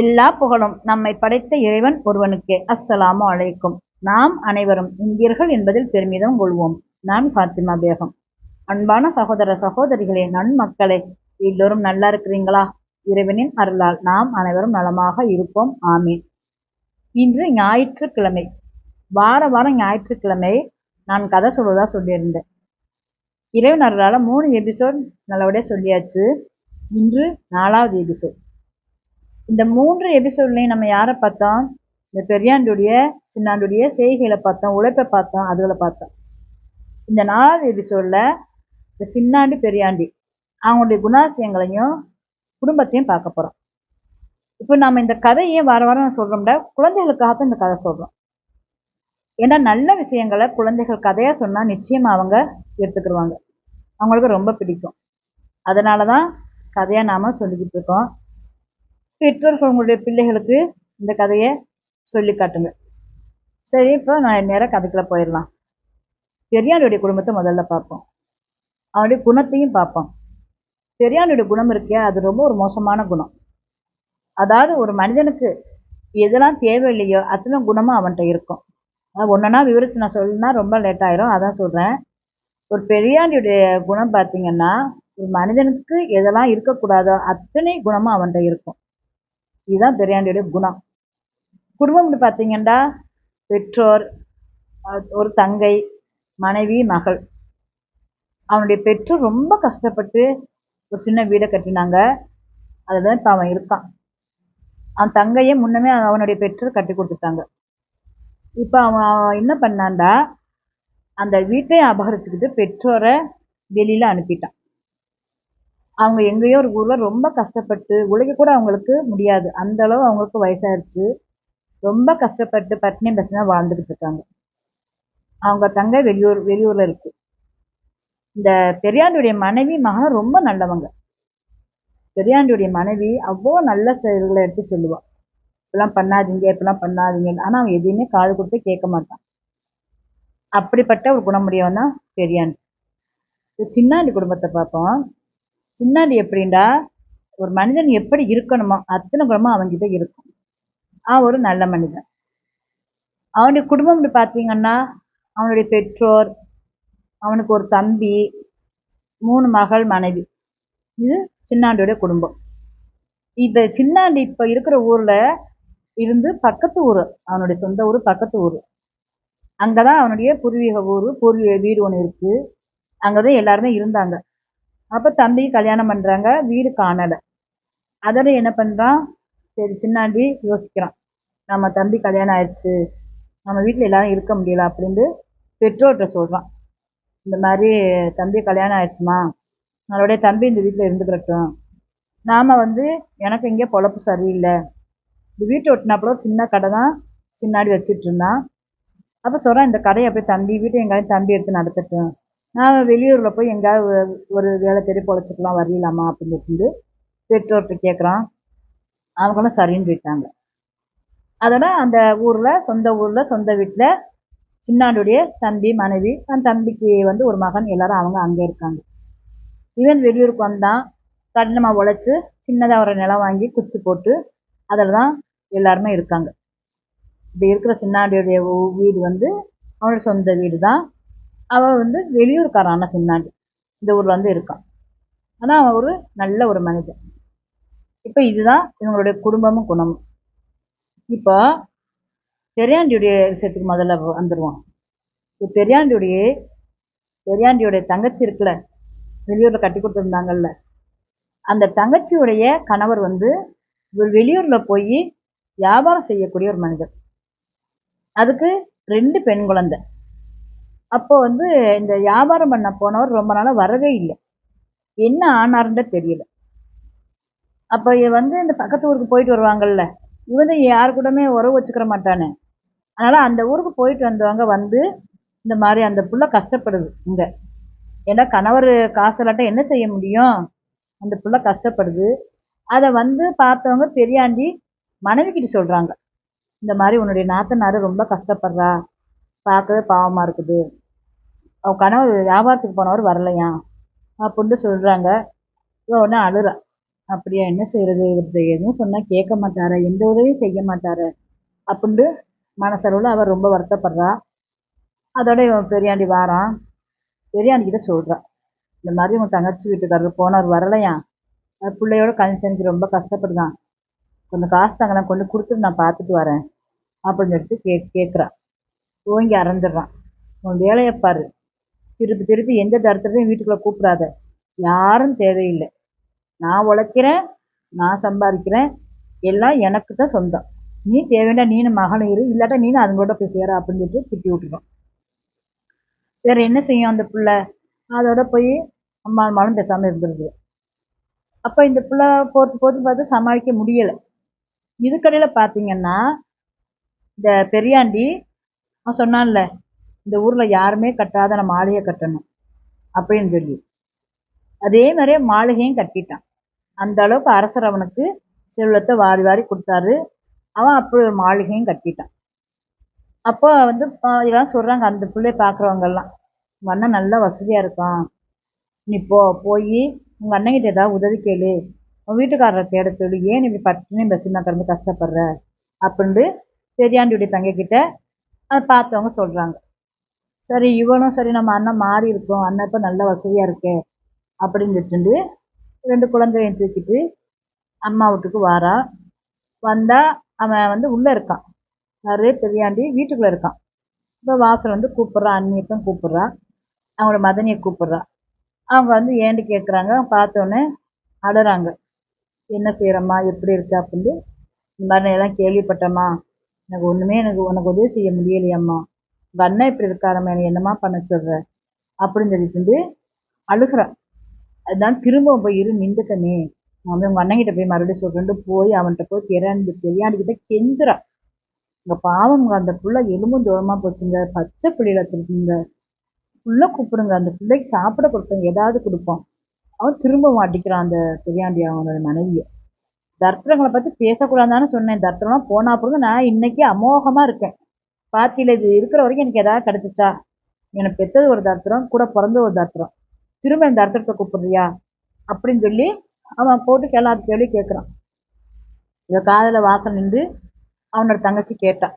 எல்லா புகழும் நம்மை படைத்த இறைவன் ஒருவனுக்கே. அஸ்ஸலாமு அலைக்கும். நாம் அனைவரும் இந்தியர்கள் என்பதில் பெருமிதம் கொள்வோம். நான் ஃபாத்திமா பேகம். அன்பான சகோதர சகோதரிகளே, நன்மக்களே, எல்லோரும் நல்லா இருக்கிறீங்களா? இறைவனின் அருளால் நாம் அனைவரும் நலமாக இருப்போம். ஆமீன். இன்று ஞாயிற்றுக்கிழமை. வாரம் ஞாயிற்றுக்கிழமை நான் கதை சொல்வதா சொல்லியிருந்தேன். இறைவன் அருளால 3 எபிசோட் நல்லபடியாக சொல்லியாச்சு. இன்று 4வது எபிசோட். இந்த 3 எபிசோட்லையும் நம்ம யாரை பார்த்தோம்? இந்த பெரியாண்டுடைய சின்னாண்டுடைய செய்கைகளை பார்த்தோம், உழைப்பை பார்த்தோம், அதுகளை பார்த்தோம். இந்த 4வது எபிசோடில் இந்த சின்னாண்டி பெரியாண்டி அவங்களுடைய குணாசியங்களையும் குடும்பத்தையும் பார்க்க போகிறோம். இப்போ நம்ம இந்த கதையை வாரம் சொல்கிறோம்னா குழந்தைகளுக்காகத்தான் இந்த கதை சொல்கிறோம். ஏன்னா நல்ல விஷயங்களை குழந்தைகள் கதையாக சொன்னால் நிச்சயமாக அவங்க எடுத்துக்கிடுவாங்க, அவங்களுக்கு ரொம்ப பிடிக்கும். அதனால தான் கதையாக நாம் சொல்லிக்கிட்டு இருக்கோம். பெற்றோர்கள் உங்களுடைய பிள்ளைகளுக்கு இந்த கதையை சொல்லி காட்டுங்க. சரி, இப்போ நான் நேராக கதைக்குள்ள போயிடலாம். பெரியாருடைய குடும்பத்தை முதல்ல பார்ப்போம், அவருடைய குணத்தையும் பார்ப்போம். பெரியாருடைய குணம் இருக்கே, அது ரொம்ப ஒரு மோசமான குணம். அதாவது ஒரு மனிதனுக்கு எதெல்லாம் தேவையில்லையோ அத்தனை குணமும் அவன்கிட்ட இருக்கும். ஒன்றா விவரித்து நான் சொல்லணும்னா ரொம்ப லேட் ஆயிரும், அதான் சொல்கிறேன். ஒரு பெரியாருடைய குணம் பார்த்தீங்கன்னா, ஒரு மனிதனுக்கு எதெல்லாம் இருக்கக்கூடாதோ அத்தனை குணமும் அவன்கிட்ட இருக்கும். இதுதான் பெரியாண்டியோட குணம். குடும்பம்னு பார்த்தீங்கன்னா, பெற்றோர், ஒரு தங்கை, மனைவி, மகள். அவனுடைய பெற்றோர் ரொம்ப கஷ்டப்பட்டு ஒரு சின்ன வீடை கட்டினாங்க. அதுதான் இப்போ அவன் இருக்கான். அவன் தங்கையை முன்னமே அவனுடைய பெற்றோர் கட்டி கொடுத்துட்டாங்க. இப்போ அவன் என்ன பண்ணான்டா, அந்த வீட்டை அபகரிச்சுக்கிட்டு பெற்றோரை வெளியில் அனுப்பிட்டான். அவங்க எங்கேயோ ஒரு ஊரில் ரொம்ப கஷ்டப்பட்டு உழைக்க கூட அவங்களுக்கு முடியாது, அந்த அளவு அவங்களுக்கு வயசாயிருச்சு. ரொம்ப கஷ்டப்பட்டு பட்டினி பசங்க வாழ்ந்துக்கிட்டு இருக்காங்க. அவங்க தங்கை வெளியூரில் இருக்கு. இந்த பெரியாண்டுடைய மனைவி மகன் ரொம்ப நல்லவங்க. பெரியாண்டுடைய மனைவி அவ்வளோ நல்ல செயல்களை எடுத்து சொல்லுவாள். இப்பெல்லாம் பண்ணாதீங்க, இப்பெல்லாம் பண்ணாதீங்க. ஆனால் அவன் எதையுமே காது கொடுத்து கேட்க மாட்டான். அப்படிப்பட்ட ஒரு குணமுடையவன் தான் பெரியாண்டு. சின்னாண்டி குடும்பத்தை பார்ப்போம். சின்னாண்டி எப்படின்னா, ஒரு மனிதன் எப்படி இருக்கணுமோ அத்தனை குணமும் அவன்கிட்ட இருக்கும். அவன் ஒரு நல்ல மனிதன். அவனுடைய குடும்பம்னு பார்த்தீங்கன்னா, அவனுடைய பெற்றோர், அவனுக்கு ஒரு தம்பி, 3 மகள், மனைவி. இது சின்னாண்டியோட குடும்பம். இப்போ சின்னாண்டி இப்போ இருக்கிற ஊரில் இருந்து பக்கத்து ஊர், அவனுடைய சொந்த ஊர் பக்கத்து ஊர். அங்கே தான் அவனுடைய பூர்வீக ஊர், பூர்வீக வீடு ஒன்று இருக்குது. அங்கே தான் எல்லாருமே இருந்தாங்க. அப்போ தம்பிக்கு கல்யாணம் பண்ணுறாங்க, வீடு காணலை. அதோட என்ன பண்ணுறான், சரி சின்னாண்டி யோசிக்கிறான், நம்ம தம்பி கல்யாணம் ஆயிடுச்சு, நம்ம வீட்டில் எல்லாரும் இருக்க முடியல அப்படின்ட்டு பெற்றோர்கிட்ட சொல்கிறான். இந்த மாதிரி தம்பி கல்யாணம் ஆயிடுச்சுமா, நம்மளுடைய தம்பி இந்த வீட்டில் இருந்துக்கிறட்டும். நாம் எனக்கு இங்கே பொழப்பு சரியில்லை, இந்த வீட்டை ஒட்டினாப்புல ஒரு சின்ன கடை தான் சின்னாடி வச்சுட்டு இருந்தான். அப்போ சொல்கிறான், இந்த கடையை போய் தம்பி வீட்டை எங்கேயாவது தம்பி எடுத்து நடத்தட்டும், நான் வெளியூரில் போய் எங்கேயாவது ஒரு வேலை தேடி பொழைச்சிக்கலாம், வரலாமா அப்படின்னு சொல்லிட்டு பெற்றோர்கிட்ட கேட்குறான். அவங்களும் சரின்னு போயிட்டாங்க. அதோட அந்த ஊரில் சொந்த வீட்டில் சின்னாண்டுடைய தம்பி, மனைவி, அந்த தம்பிக்கு ஒரு மகன், எல்லாரும் அவங்க அங்கே இருக்காங்க. இவன் வெளியூருக்கு வந்தான், கடினமாக உழைச்சி சின்னதாக ஒரு நிலம் வாங்கி குத்து போட்டு அதில் தான் எல்லாருமே இருக்காங்க. இப்படி இருக்கிற சின்னாண்டியுடைய வீடு அவனோட சொந்த வீடு தான். அவன் வெளியூர்காரான சின்னாண்டி இந்த ஊரில் இருக்கான். ஆனால் அவன் ஒரு நல்ல ஒரு மனிதன். இப்போ இதுதான் இவங்களுடைய குடும்பமும் குணமும். இப்போ பெரியாண்டியுடைய விஷயத்துக்கு முதல்ல வந்துடுவான். பெரியாண்டியுடைய தங்கச்சி இருக்குல்ல, வெளியூரில் கட்டி கொடுத்துருந்தாங்கல்ல, அந்த தங்கச்சியுடைய கணவர் ஒரு வெளியூரில் போய் வியாபாரம் செய்யக்கூடிய ஒரு மனிதர். அதுக்கு 2 பெண் குழந்தை. அப்போ இந்த வியாபாரம் பண்ண போனவர் ரொம்ப நாளாக வரவே இல்லை. என்ன ஆனாருன்ற தெரியல. அப்போ இந்த பக்கத்து ஊருக்கு போயிட்டு வருவாங்கல்ல, யாரு கூடமே உறவு வச்சுக்கிற மாட்டானே. அதனால் அந்த ஊருக்கு போயிட்டு வந்தவங்க இந்த மாதிரி அந்த புள்ள கஷ்டப்படுது இங்கே. ஏன்னா கணவர் காசு இல்லாட்ட என்ன செய்ய முடியும், அந்த புள்ள கஷ்டப்படுது. அதை பார்த்தவங்க பெரியாண்டி மனைவிக்கிட்ட சொல்கிறாங்க, இந்த மாதிரி உன்னுடைய நாத்தனார் ரொம்ப கஷ்டப்படுறா, பார்க்கவே பாவமாக இருக்குது, அவன் கணவர் வியாபாரத்துக்கு போனவர் வரலையா அப்படின்ட்டு சொல்கிறாங்க. இவன் உடனே அழுறா. அப்படியா, என்ன செய்யறது, இவர்கிட்ட எதுவும் சொன்னா கேட்க மாட்டாரு, எந்த உதவியும் செய்ய மாட்டாரு அப்படின்ட்டு மனசளவுல அவ ரொம்ப வருத்தப்படுறா. அதோட இவன் பெரியாண்டி வாரான். பெரியாண்டி கிட்ட சொல்றா, இந்த மாதிரி உன் தங்கச்சி வீட்டுக்காரர் போனவர் வரலையாம், பிள்ளையோட கல்யாணிக்கு ரொம்ப கஷ்டப்படுதான், கொஞ்சம் காசு தாங்கலாம், கொண்டு கொடுத்துட்டு நான் பார்த்துட்டு வரேன் அப்படின்னு சொல்லிட்டு கேட்குறான். ஓங்கி அரைஞ்சிடுறான். உன் வேலையை பாரு, திருப்பி திருப்பி எந்த தரத்துலையும் வீட்டுக்குள்ளே கூப்பிடாத, யாரும் தேவையில்லை, நான் உழைக்கிறேன், நான் சம்பாதிக்கிறேன், எல்லாம் எனக்கு தான் சொந்தம், நீ தேவைன்னா நீனும் மகனும் இரு, இல்லாட்டா நீனும் அதுங்களோட போய் சேர அப்படின்னு சொல்லிட்டு திட்டி விட்டுருவோம். வேற என்ன செய்யும் அந்த பிள்ளை, அதோட போய் அம்மா அம்மாவும் பேசாமல் இருந்துருது. அப்போ இந்த பிள்ளை போர்த்து போர்த்து பார்த்து சமாளிக்க முடியலை. இதுக்கடையில் பார்த்தீங்கன்னா இந்த பெரியாண்டி அவன் சொன்னான்ல, இந்த ஊரில் யாருமே கட்டாத நான் மாளிகை கட்டணும் அப்படின்னு சொல்லி, அதே மாதிரியே மாளிகையும் கட்டிட்டான். அந்த அளவுக்கு அரசர் அவனுக்கு செல்வத்தை வாரி வாரி கொடுத்தாரு. அவன் அப்படி ஒரு மாளிகையும் கட்டிட்டான். அப்போ வந்து இதெல்லாம் சொல்கிறாங்க அந்த பிள்ளைய பார்க்குறவங்கெல்லாம், உங்கள் அண்ணன் நல்லா வசதியாக இருக்கான், நீ போய் உங்கள் அண்ணன்கிட்ட ஏதாவது உதவி கேளு, உன் வீட்டுக்காரரை தேட சொல்லு, ஏன் இப்படி பட்டினியும் பஸ்ஸுமா கிடந்து கஷ்டப்படுற அப்படின்ட்டு பெரியாண்டியுடைய தங்கைக்கிட்ட அதை பார்த்தவங்க சொல்கிறாங்க. சரி இவனும் சரி நம்ம அண்ணன் மாறி இருக்கோம், அண்ணன் இப்போ நல்ல வசதியாக இருக்கே அப்படின்னு சொல்லிட்டு 2 குழந்தையும் தூக்கிட்டு அம்மா வீட்டுக்கு வாரா. வந்தால் அவன் வந்து உள்ளே இருக்கான், யாரு பெரியாண்டி வீட்டுக்குள்ளே இருக்கான். இப்போ வாசல் வந்து கூப்பிட்றான், அண்ணியத்தான் கூப்பிட்றான், அவங்களோட மதனியை கூப்பிட்றான். அவங்க வந்து ஏன்ட்டு கேட்குறாங்க. பார்த்தோன்னே அழுறாங்க. என்ன செய்கிறம்மா, எப்படி இருக்கு அப்படின்னு, இந்த மாதிரி எல்லாம் கேள்விப்பட்டம்மா, எனக்கு உனக்கு உதவி செய்ய முடியலையம்மா, உங்கள் அண்ணன் இப்படி இருக்காரம்மா, எனக்கு என்னம்மா பண்ண சொல்கிற அப்படின்னு சொல்லிட்டு அழுகிறான். அதுதான் திரும்பவும் போய் நின்றுக்கனே, நான் உங்கள் அண்ணங்கிட்ட போய் மறுபடியும் சொல்கிறேன்ட்டு போய் அவன்கிட்ட போய் பெரியாண்டிக்கிட்ட கெஞ்சுறான். இங்கே பாவம், அந்த புள்ள எலும்பும் தூரமாக போச்சுங்க, பச்சை பிள்ளையில வச்சுருக்குங்க, புள்ள கூப்பிடுங்க, அந்த பிள்ளைக்கு சாப்பிட கொடுப்போம், ஏதாவது கொடுப்போம். அவன் திரும்பவும் அடிக்கிறான் அந்த பெரியாண்டி அவனோட மனைவியை. தர்த்தங்களை பற்றி பேசக்கூடாதான்னு சொன்னேன், தர்த்தம்லாம் போனா பிறகு நான் இன்னைக்கு அமோகமாக இருக்கேன். பாத்தியில் இது இருக்கிற வரைக்கும் எனக்கு ஏதாவது கிடச்சிச்சா, எனக்கு பெற்றது ஒரு தர்த்தம், கூட பிறந்த ஒரு தர்த்தம், திரும்ப இந்த தர்த்தத்தை கூப்பிடுறியா அப்படின்னு சொல்லி அவன் போட்டு எல்லாத்து கேள்வி கேட்குறான். இதை காதில் வாசல் நின்று அவனோட தங்கச்சி கேட்டான்.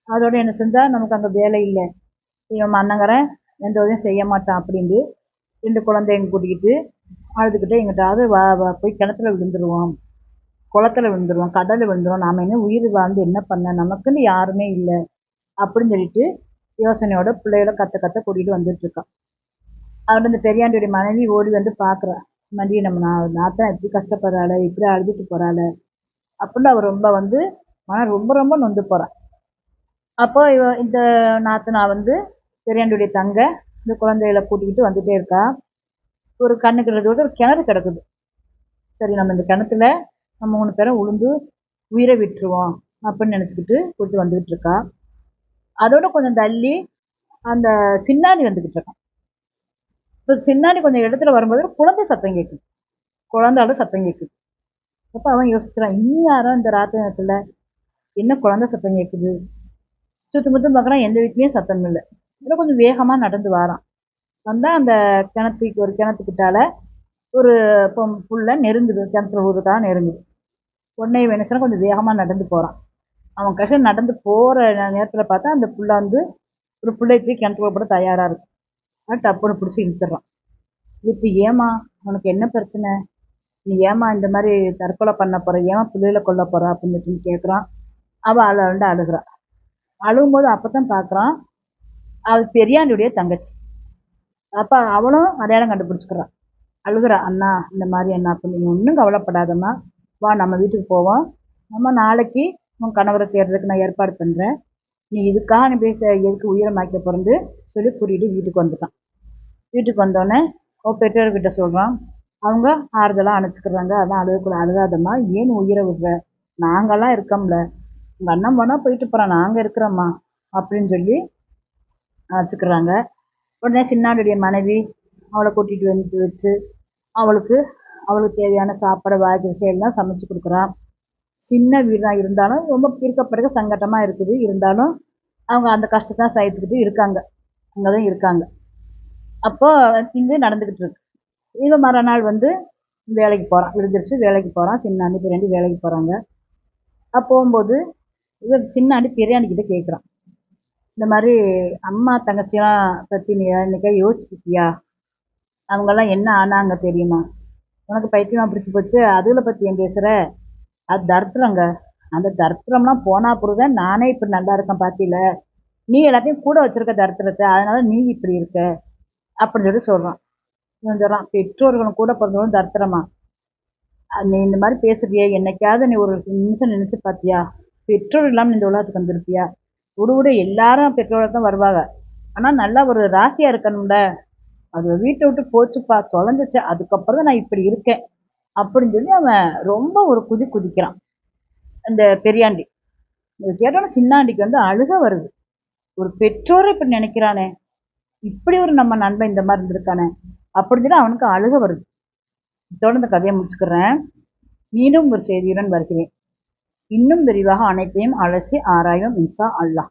அதோட என்ன செஞ்சா, நமக்கு அங்கே வேலை இல்லை, இவன் அண்ணங்கிறேன் எந்த உதவியும் செய்ய மாட்டான் அப்படின்ட்டு 2 குழந்தைங்க கூட்டிக்கிட்டு அழுதுகிட்டே எங்கிட்டாவது போய் கிணத்துல விழுந்துருவோம், குளத்துல விழுந்துருவோம், கடலில் விழுந்துருவோம், நாம் என்ன உயிர் வாழ்ந்து என்ன பண்ண, நமக்குன்னு யாருமே இல்லை அப்படின்னு சொல்லிட்டு யோசனையோட பிள்ளையோட கத்த கூட்டிகிட்டு வந்துட்டு இருக்கான். அவன் இந்த பெரியாண்டியோடைய மனைவி ஓடி வந்து பார்க்குறா, மண்டி நம்ம நாத்தான் எப்படி கஷ்டப்படுறாள், இப்படி அழுதுட்டு போகிறாள் அப்படின்னு அவர் ரொம்ப வந்து மனம் ரொம்ப ரொம்ப நொந்து போகிறான். அப்போ இந்த நாத்தனா வந்து பெரியாண்டியுடைய தங்கை இந்த குழந்தைகளை கூட்டிக்கிட்டு வந்துட்டே இருக்கா. ஒரு கண்ணுக்கு ஒரு கிணறு கிடக்குது. சரி நம்ம இந்த கிணத்துல நம்ம 3 பேரும் உளுந்து உயிரை விட்டுருவோம் அப்படின்னு நினச்சிக்கிட்டு கூப்பிட்டு வந்துக்கிட்டு இருக்கா. அதோட கொஞ்சம் தள்ளி அந்த சின்னாடி வந்துக்கிட்டு இருக்கான். இப்போ சின்னாடி கொஞ்சம் இடத்துல வரும்போது குழந்தை சத்தம் கேட்குது, குழந்தையோட சத்தம் கேட்குது. அப்போ அவன் யோசிக்கிறான், இன்னும் யாரும் இந்த ராத்திரி நேரத்தில் என்ன குழந்தை சத்தம் கேட்குது, சுத்தமுத்தும் பார்க்குறான், எந்த வீட்லேயும் சத்தம் இல்லை. இன்னும் கொஞ்சம் வேகமாக நடந்து வாரான். வந்தால் அந்த ஒரு கிணத்துக்கிட்டால ஒரு புள்ள நெருங்குது, கிணத்துல ஊருக்காக நெருங்குது. உடனே வேணுச்சுன்னா கொஞ்சம் வேகமாக நடந்து போகிறான். அவன் கஷ்ட நடந்து போகிற நேரத்தில் பார்த்தா அந்த புள்ள வந்து ஒரு பிள்ளைக்கு கிணத்துல போட தயாராக இருக்கும். ஆனால் டப்புன்னு பிடிச்சி இழுத்துடுறான். இழுத்து, ஏமா உனக்கு என்ன பிரச்சனை, நீ ஏமா இந்த மாதிரி தற்கொலை பண்ண போகிற, ஏமா பிள்ளைகளை கொல்ல போகிற அப்படின்னு சொல்லி கேட்குறான். அவள் அழுகிறான். அழுகும்போது அப்போ தான் பார்க்குறான், அவள் பெரியாண்டியுடைய தங்கச்சி. அப்போ அவளும் அடையாளம் கண்டுபிடிச்சிக்கிறான். அழுகிறா, அண்ணா இந்த மாதிரி அண்ணா அப்படின்னு. நீங்கள் ஒன்றும் கவலைப்படாதம்மா, வா நம்ம வீட்டுக்கு போவோம், நம்ம நாளைக்கு உன் கணவரை தேடுறதுக்கு நான் ஏற்பாடு பண்ணுறேன், நீ இதுக்காக நீ பேச எதுக்கு உயிரை மாய்க்க பிறந்து சொல்லி கூட்டிகிட்டு வீட்டுக்கு வந்துட்டான். வீட்டுக்கு வந்தோடனே அவன் பெற்றோர்கிட்ட சொல்கிறான். அவங்க ஆறுதலாக அணைச்சிக்கிறாங்க. அதான் அழுகாதம்மா, ஏன் உயிரை விடுற, நாங்கள்லாம் இருக்கோம்ல, உங்கள் அண்ணன் போனால் போயிட்டு போகிறான், நாங்கள் இருக்கிறோம்மா அப்படின்னு சொல்லி அணைச்சிக்கிறாங்க. உடனே சின்னாளுடைய மனைவி அவளை கூட்டிகிட்டு வந்து வச்சு அவளுக்கு தேவையான சாப்பாடு வாய்க்கு விஷயம்லாம் சமைச்சு கொடுக்குறான். சின்ன வீடு தான் இருந்தாலும் ரொம்ப இருக்க சங்கட்டமாக இருக்குது, இருந்தாலும் அவங்க அந்த கஷ்டத்தை சகிச்சுக்கிட்டு இருக்காங்க, அங்கே தான் இருக்காங்க. அப்போ இங்கே நடந்துக்கிட்டு இருக்கு. இவன் மறுநாள் வந்து வேலைக்கு போகிறான், விழுந்துருச்சு, வேலைக்கு போகிறான். சின்னாண்டி பெரியாண்டி வேலைக்கு போகிறாங்க. போகும்போது இவன் சின்னாண்டி பெரியாண்டிக்கிட்ட கேட்குறான், இந்த மாதிரி அம்மா தங்கச்சிலாம் பற்றி நீ என்னைக்கா யோசிச்சிருக்கியா? அவங்கெல்லாம் என்ன ஆனாங்க தெரியுமா? உனக்கு பைத்தியமா பிடிச்சி போச்சு, அதுகளை பற்றி ஏன் பேசுகிற? அது தரித்திரங்க. அந்த தரித்திரம்லாம் போனா பிறகுதான் நானே இப்படி நல்லா இருக்கேன் பாத்தியில. நீ எல்லாத்தையும் கூட வச்சிருக்க தரித்திரத்தை, அதனால நீ இப்படி இருக்க அப்படின்னு சொல்றான். இவன் சொல்றான், பெற்றோர்களும் கூட பிறந்தவங்களும் தரித்திரமா? நீ இந்த மாதிரி பேசுறியே, என்னைக்காவது நீ ஒரு நிமிஷம் நினைச்சு பாத்தியா? பெற்றோர் இல்லாம இந்த உலகத்துக்கு வந்திருப்பியா? விடு எல்லாரும் பெற்றோரை தான் வருவாங்க. ஆனா நல்லா ஒரு ராசியா இருக்கணும்ல. அது வீட்டை விட்டு போச்சுப்பா, தொலைஞ்சிச்சு, அதுக்கப்புறம் தான் நான் இப்படி இருக்கேன் அப்படின்னு சொல்லி அவன் ரொம்ப ஒரு குதிக்கிறான். அந்த பெரியாண்டி இதை கேட்டோன்னா சின்னாண்டிக்கு அழுக வருது. ஒரு பெற்றோரை இப்படி நினைக்கிறானே, இப்படி ஒரு நம்ம நண்பன் இந்த மாதிரி இருந்திருக்கானே அப்படின்னு சொல்லி அவனுக்கு அழுக வருது. இதோட இந்த கதையை முடிச்சுக்கிறேன். மீண்டும் ஒரு செய்தியுடன் வருகிறேன். இன்னும் விரிவாக அனைத்தையும் அலசி ஆராயும் இன்ஷா அல்லாஹ்.